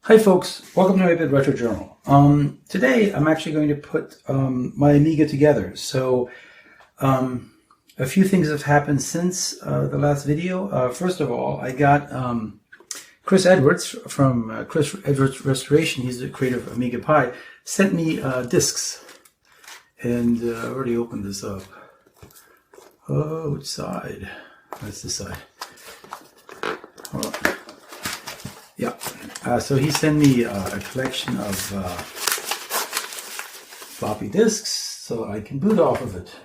Hi folks, welcome to my Bit Retro Journal. Today I'm actually going to put my Amiga together. So a few things have happened since the last video. First of all, I got Chris Edwards from Chris Edwards Restoration, he's the creator of Amiga Pi, sent me discs. And I already opened this up. Oh, which side? That's this side. Hold on. Yeah, so he sent me a collection of floppy disks so I can boot off of it.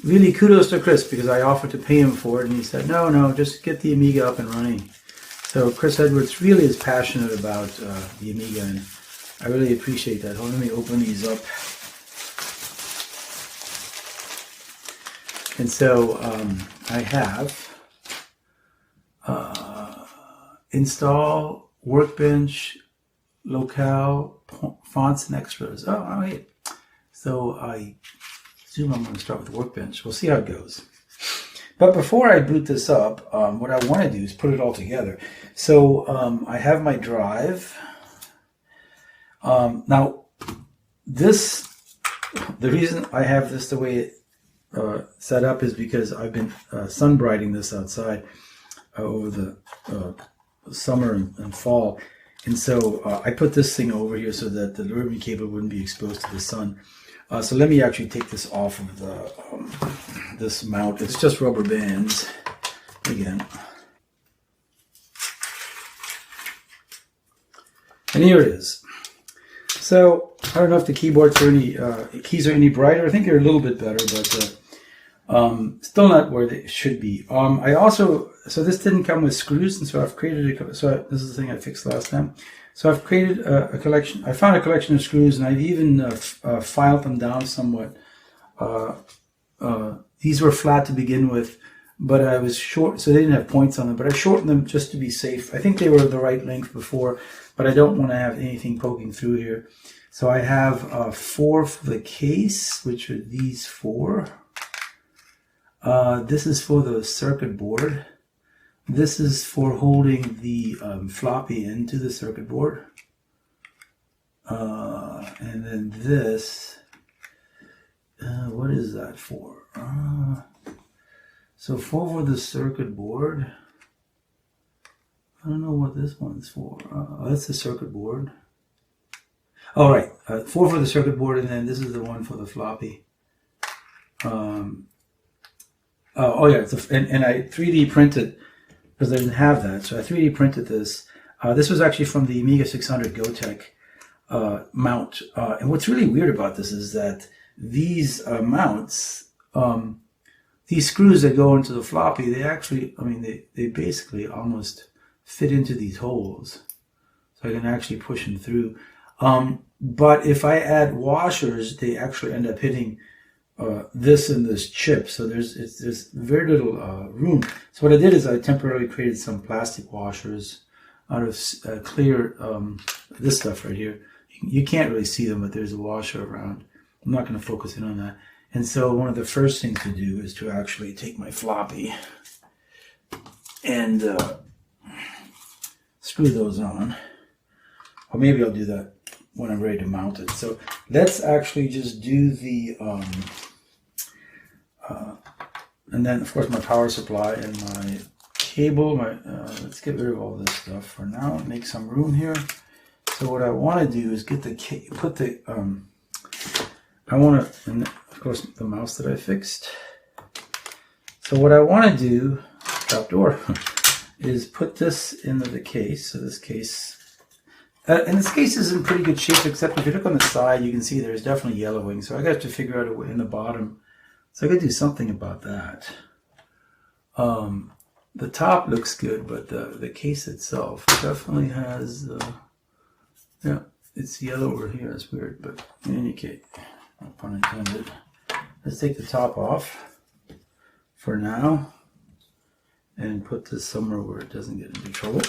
Really kudos to Chris because I offered to pay him for it and he said, no, just get the Amiga up and running. So Chris Edwards really is passionate about the Amiga and I really appreciate that. Hold on, let me open these up. And so I have install, workbench, locale, fonts and extras. Oh, wait. So I assume I'm going to start with the workbench. We'll see how it goes. But before I boot this up, what I want to do is put it all together. So I have my drive. Now, the reason I have this the way it set up is because I've been sun brighting this outside over the summer and fall, and so I put this thing over here so that the ribbon cable wouldn't be exposed to the sun. So let me actually take this off of the this mount. It's just rubber bands again, and here it is. So I don't know if the keyboards are any keys are any brighter. I think they're a little bit better, but still not where they should be. So this didn't come with screws, and so I've created this is the thing I fixed last time. So I've created a collection. I found a collection of screws, and I've even filed them down somewhat. These were flat to begin with, but I was short, so they didn't have points on them. But I shortened them just to be safe. I think they were the right length before, but I don't want to have anything poking through here. So I have 4 for the case, which are these 4. This is for the circuit board. This is for holding the floppy into the circuit board. And then this, what is that for? So 4 for the circuit board. I don't know what this one's for. That's the circuit board. Oh, right. 4 for the circuit board, and then this is the one for the floppy. Oh yeah, and I 3D printed, because I didn't have that, so I 3D printed this. This was actually from the Amiga 600 GoTech mount. And what's really weird about this is that these mounts, these screws that go into the floppy, they actually, they basically almost fit into these holes. So I can actually push them through. But if I add washers, they actually end up hitting this and this chip, so there's very little room. So what I did is I temporarily created some plastic washers out of clear this stuff right here. You can't really see them, but there's a washer around. I'm not going to focus in on that. And so one of the first things to do is to actually take my floppy and screw those on. Or maybe I'll do that when I'm ready to mount it. So let's actually just do the and then of course my power supply and my cable. Let's get rid of all this stuff for now. Make some room here. So what I want to do is get the and of course the mouse that I fixed. So what I want to do, top door, is put this into the case. So this case. And this case is in pretty good shape, except if you look on the side, you can see there's definitely yellowing. So I got to figure out a way in the bottom. So I got to do something about that. The top looks good, but the case itself definitely has, yeah, it's yellow over here. It's weird, but in any case, no pun intended. Let's take the top off for now and put this somewhere where it doesn't get into trouble.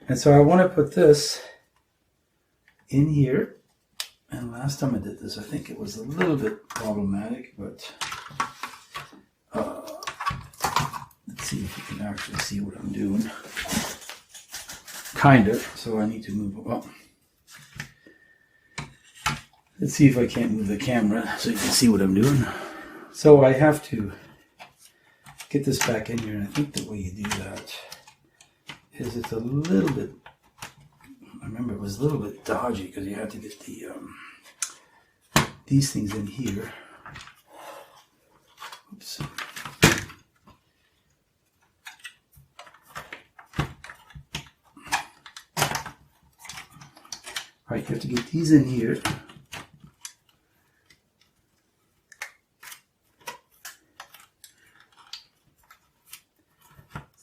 And so I want to put this in here. And last time I did this, I think it was a little bit problematic, but let's see if you can actually see what I'm doing. kind of. So I need to move. Well, let's see if I can't move the camera so you can see what I'm doing. So I have to get this back in here, and I think the way you do that is it's a little bit. I remember it was a little bit dodgy because you had to get the these things in here. Oops. All right, you have to get these in here. It's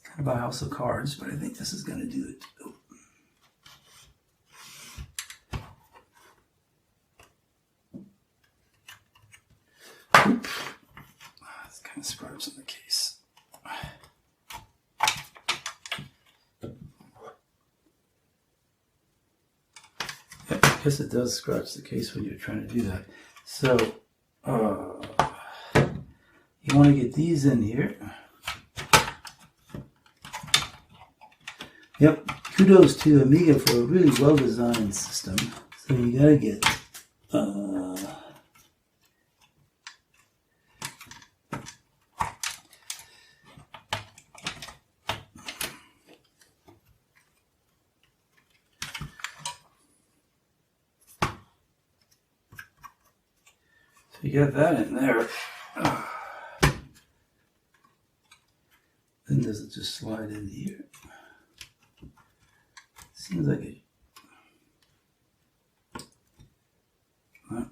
kind of a house of cards, but I think this is going to do it. Oh. Oop. This kind of scrubs in the case. Yeah, I guess it does scratch the case when you're trying to do that. So, you want to get these in here. Yep, kudos to Amiga for a really well-designed system. So you gotta get, so you got that in there. Then does it just slide in here? Seems like it. I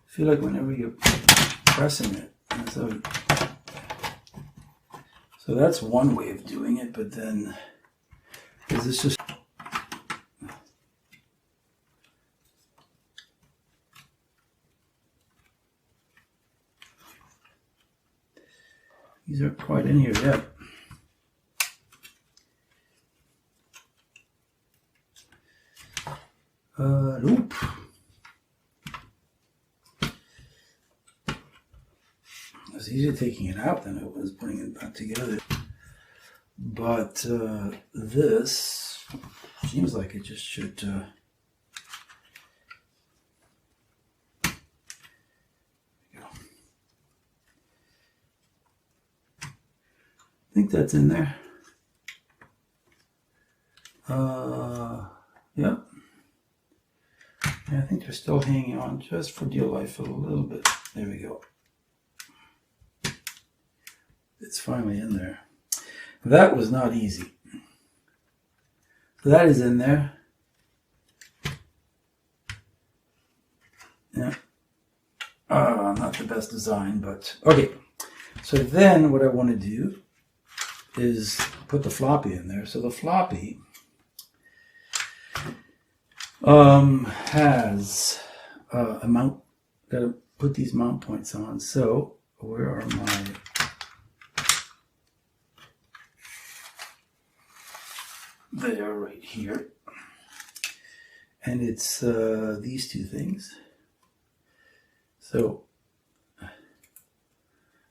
feel like whenever you're pressing it, so that's one way of doing it, but then is this just these aren't quite in here yet. Nope. It was easier taking it out than it was putting it back together. But this seems like it just should. I think that's in there. Yeah. I think they're still hanging on just for dear life a little bit. There we go. It's finally in there. That was not easy. So that is in there. Yeah. Not the best design, but okay. So then what I want to do is put the floppy in there. So the floppy has a mount. Got to put these mount points on. So where are my? They are right here, and it's these two things. So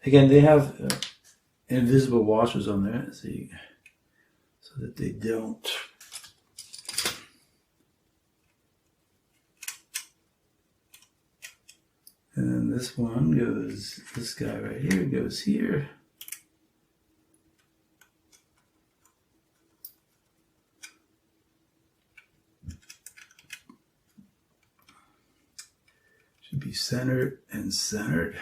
again, they have invisible washers on there, so that they don't. And then this one goes, this guy right here goes here. Should be centered and centered.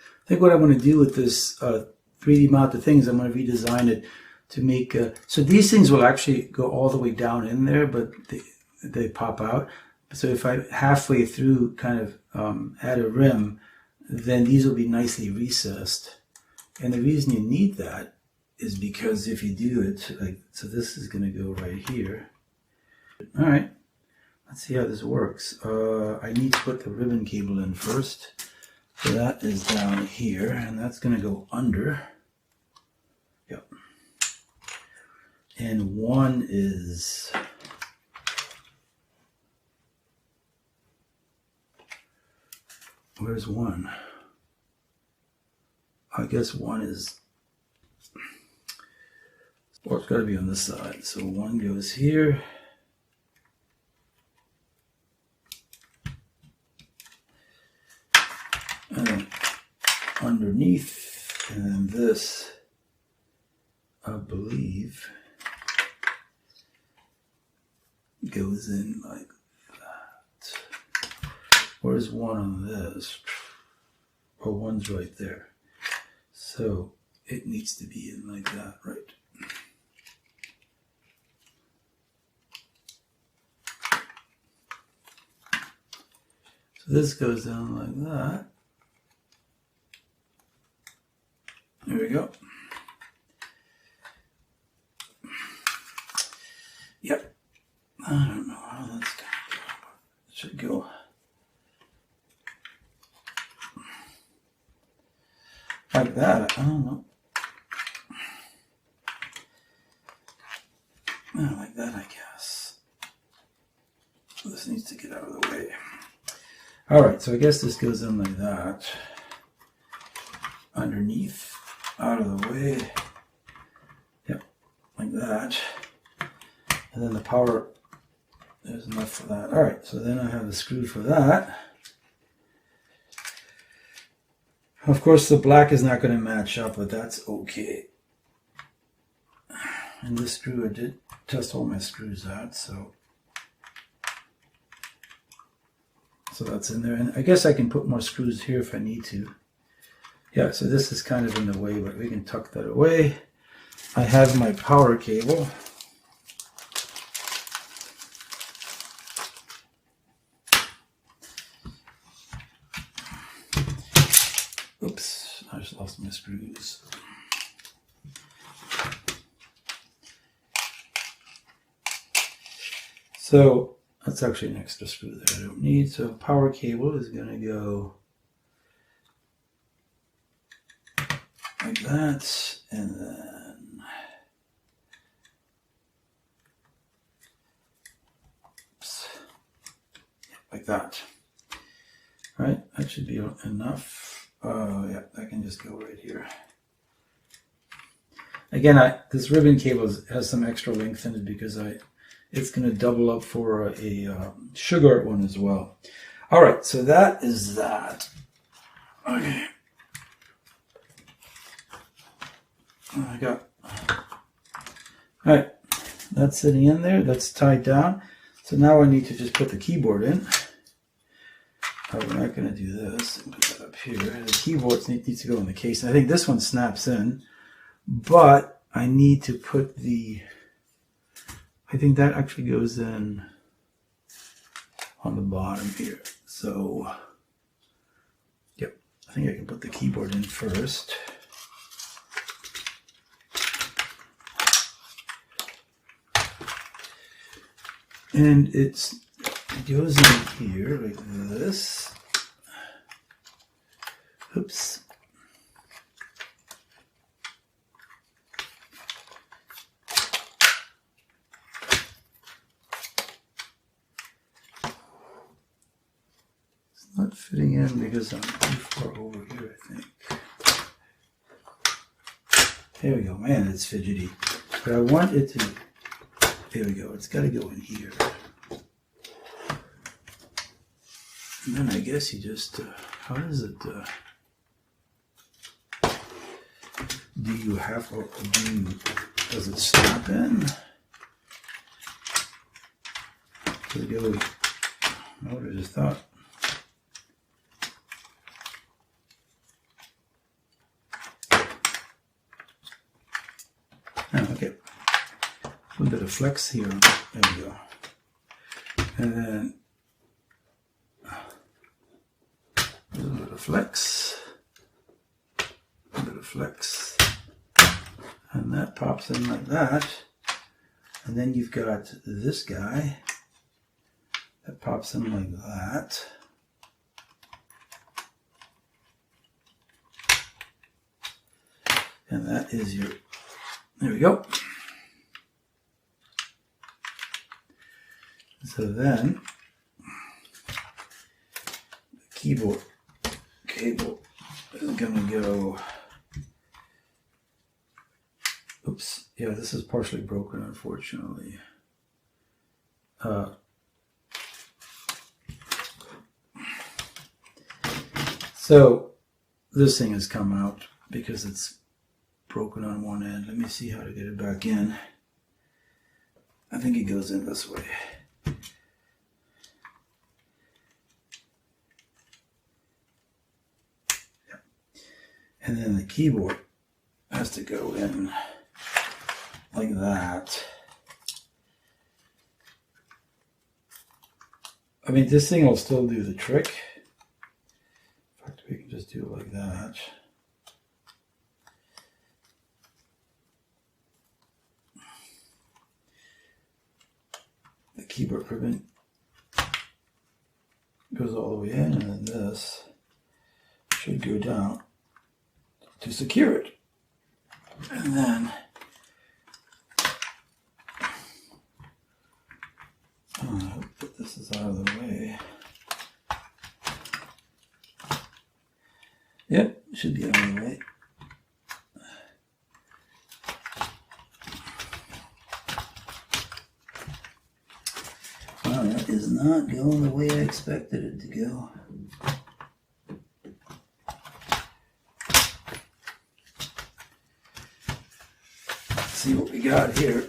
I think what I want to do with this 3D mounted thing is I'm going to redesign it to make, so these things will actually go all the way down in there, but they pop out. So if I halfway through kind of add a rim, then these will be nicely recessed. And the reason you need that is because if you do it, like, so this is going to go right here. All right, let's see how this works. I need to put the ribbon cable in first. So that is down here, and that's going to go under. Yep. And one is Where's one? I guess one is, or it's got to be on this side. So one goes here. And then underneath, and then this, I believe, goes in like that. Where's one on this? Oh, one's right there. So it needs to be in like that, right? So this goes down like that. There we go. Yep. I don't know how that's going to go. It should go. Like that. I don't know. Like that, I guess. This needs to get out of the way. All right, so I guess this goes in like that. Underneath, out of the way. Yep, like that. And then the power, there's enough for that. All right, so then I have the screw for that. Of course, the black is not going to match up, but that's okay. And this screw, I did test all my screws out, so that's in there. And I guess I can put more screws here if I need to. Yeah, so this is kind of in the way, but we can tuck that away. I have my power cable. Oops, I just lost my screws. So that's actually an extra screw that I don't need. So power cable is going to go like that, and then oops, like that. All right, that should be enough. Yeah, that can just go right here. Again, this ribbon cable has some extra length in it because it's going to double up for a sugar one as well. All right, so that is that. Okay. I got. All right, that's sitting in there. That's tied down. So now I need to just put the keyboard in. We're not going to do this. Put that up here. The keyboard needs to go in the case. I think this one snaps in, but I need to put the. I think that actually goes in on the bottom here. So, yep, I think I can put the keyboard in first. And it goes in here like this. Oops. Not fitting in because I'm too far over here, I think. There we go. Man, it's fidgety. But I want it to... There we go. It's got to go in here. And then I guess you just... how does it... do you have... or does it snap in? Does it go... I would have just thought... Okay, a little bit of flex here. There we go. And then a little bit of flex, a little bit of flex, and that pops in like that. And then you've got this guy that pops in like that. And that is your... There we go. So then the keyboard this is partially broken, unfortunately. So this thing has come out because it's broken on one end. Let me see how to get it back in. I think it goes in this way. Yep. And then the keyboard has to go in like that. I mean, this thing will still do the trick. In fact, we can just do it like that. The keyboard ribbon goes all the way in, and then this should go down to secure it. And then I hope that this is out of the way. Yep, should be out of the way. Wow, that is not going the way I expected it to go. Let's see what we got here.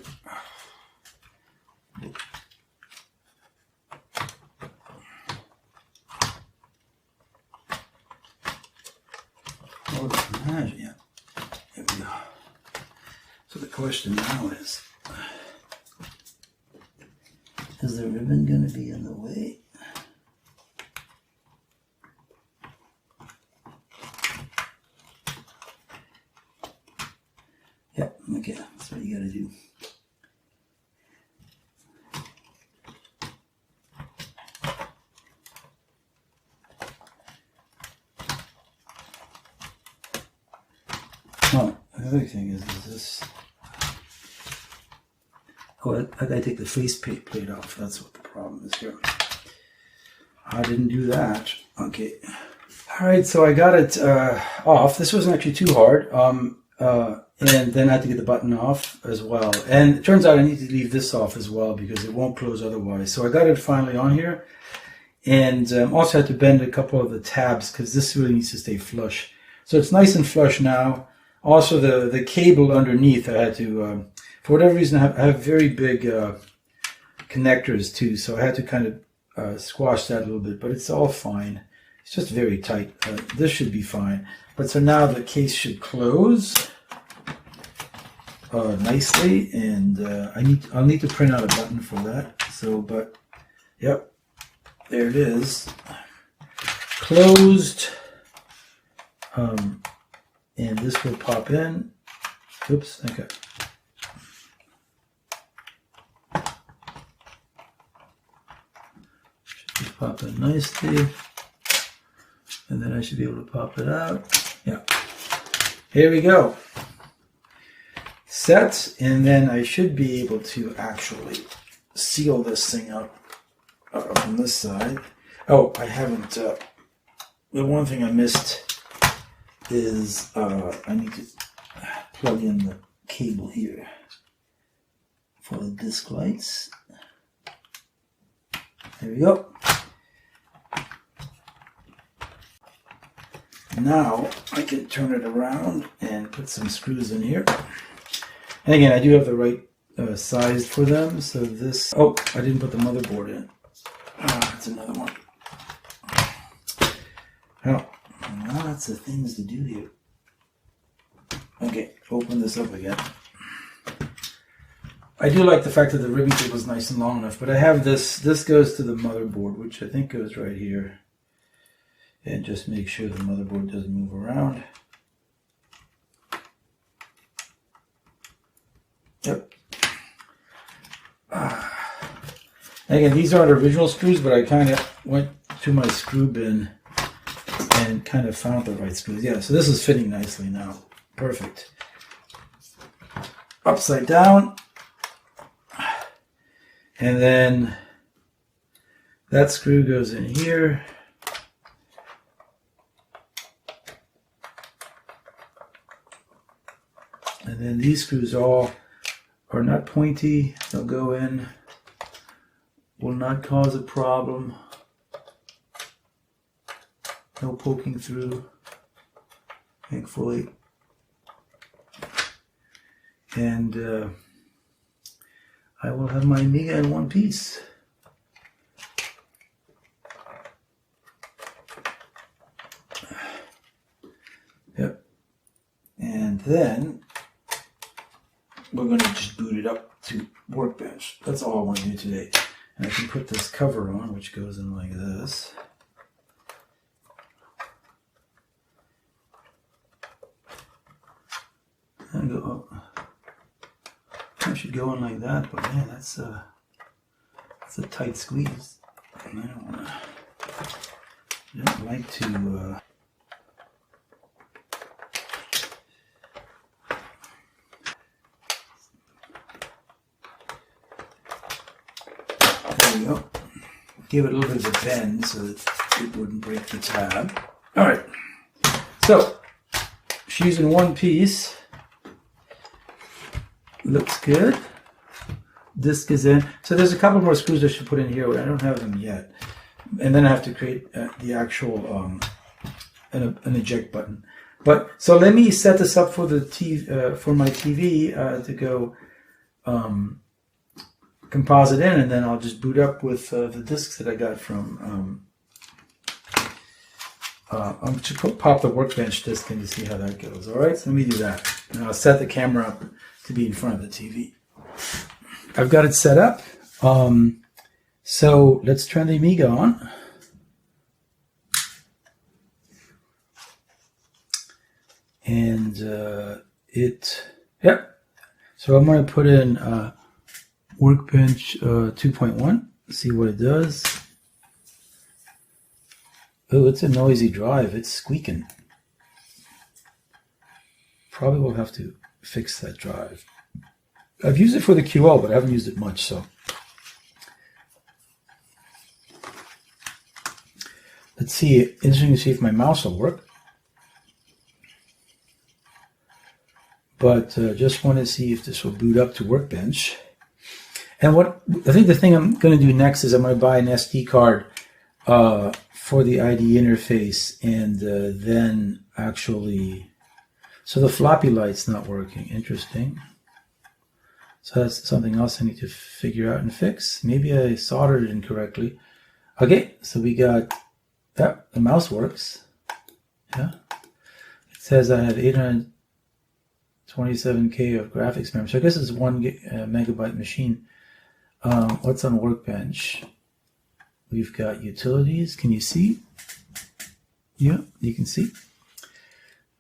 Yeah, there we go. So the question now is the ribbon going to be in the way? Yeah, okay, that's what you got to do. Oh, the other thing is this. Oh, I gotta take the plate off. That's what the problem is here. I didn't do that. Okay. All right, so I got it off. This wasn't actually too hard. And then I had to get the button off as well. And it turns out I need to leave this off as well because it won't close otherwise. So I got it finally on here. And also had to bend a couple of the tabs because this really needs to stay flush. So it's nice and flush now. Also, the cable underneath, I had to, for whatever reason, I have very big connectors too, so I had to kind of squash that a little bit, but it's all fine. It's just very tight. This should be fine. But so now the case should close nicely, and I'll need to print out a button for that. So, but yep, there it is, closed. And this will pop in. Oops, okay. Should just pop in nicely. And then I should be able to pop it out. Yeah. Here we go. Set, and then I should be able to actually seal this thing up from this side. Oh, I haven't, the one thing I missed is I need to plug in the cable here for the disc lights. There we go. Now I can turn it around and put some screws in here. And again, I do have the right size for them. So this, oh, I didn't put the motherboard in. That's another one. Oh. Lots of things to do here. Okay, open this up again. I do like the fact that the ribbon cable is nice and long enough, but I have this. This goes to the motherboard, which I think goes right here. And just make sure the motherboard doesn't move around. Yep. Again, these aren't original screws, but I kind of went to my screw bin and kind of found the right screws. Yeah, so this is fitting nicely now. Perfect. Upside down. And then that screw goes in here. And then these screws all are not pointy. They'll go in, will not cause a problem. No poking through, thankfully. And I will have my Amiga in one piece. Yep. And then we're going to just boot it up to Workbench. That's all I want to do today. And I can put this cover on, which goes in like this. And go up. I should go in like that, but man, that's a tight squeeze. And I don't like to. There we go. Give it a little bit of a bend so that it wouldn't break the tab. All right. So she's in one piece. Looks good. Disc is in. So there's a couple more screws I should put in here, but I don't have them yet. And then I have to create the actual an eject button. But so let me set this up for the for my TV to go composite in, and then I'll just boot up with the discs that I got from. I'm just pop the Workbench disc in to see how that goes. All right, so let me do that, and I'll set the camera up to be in front of the TV. I've got it set up. So let's turn the Amiga on. And yep. So I'm going to put in Workbench 2.1, see what it does. Oh, it's a noisy drive. It's squeaking. Probably will have to fix that drive. I've used it for the QL, but I haven't used it much, so. Let's see. Interesting to see if my mouse will work. But just want to see if this will boot up to Workbench. And what I think the thing I'm going to do next is I'm going to buy an SD card for the IDE interface, and then actually. So the floppy light's not working. Interesting. So that's something else I need to figure out and fix. Maybe I soldered it incorrectly. Okay, so we got, yeah, the mouse works. Yeah. It says I have 827K of graphics memory. So I guess it's 1 megabyte machine. What's on Workbench? We've got utilities. Can you see? Yeah, you can see.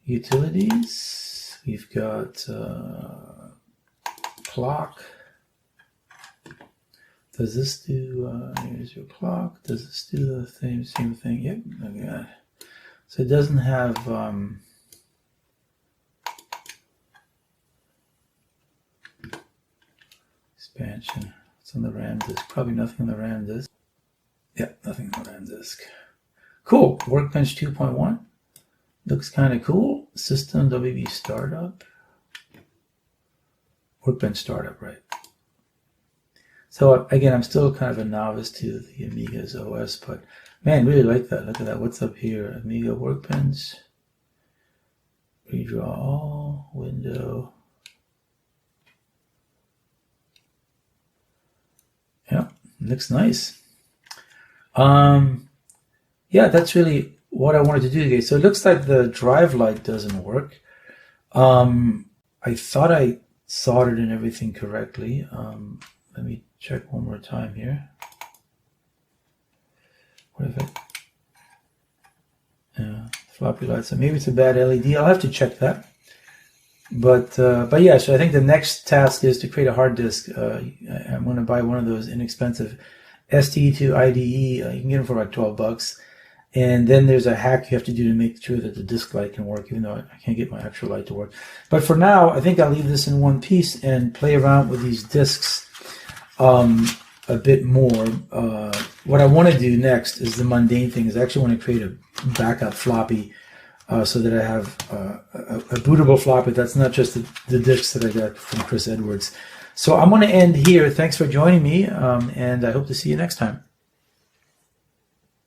Utilities, we've got clock. Does this do, here's your clock. Does this do the same thing? Yep, okay. So it doesn't have, expansion. It's on the RAM disk. Probably nothing on the RAM disk. Yep, nothing on the RAM disk. Cool, Workbench 2.1. Looks kind of cool. System WB startup. Workbench startup, right? So again, I'm still kind of a novice to the Amiga's OS, but man, really like that. Look at that. What's up here? Amiga Workbench. Redraw all. Window. Yeah, looks nice. Yeah, that's really what I wanted to do today. So it looks like the drive light doesn't work. I thought I soldered in everything correctly. Let me check one more time here. What if it? Floppy light. So maybe it's a bad LED. I'll have to check that. But yeah. So I think the next task is to create a hard disk. I'm going to buy one of those inexpensive ST2 IDE. You can get them for like $12. And then there's a hack you have to do to make sure that the disk light can work, even though I can't get my actual light to work. But for now, I think I'll leave this in one piece and play around with these disks a bit more. What I want to do next is the mundane thing, is I actually want to create a backup floppy so that I have a bootable floppy that's not just the disks that I got from Chris Edwards. So I'm going to end here. Thanks for joining me, and I hope to see you next time.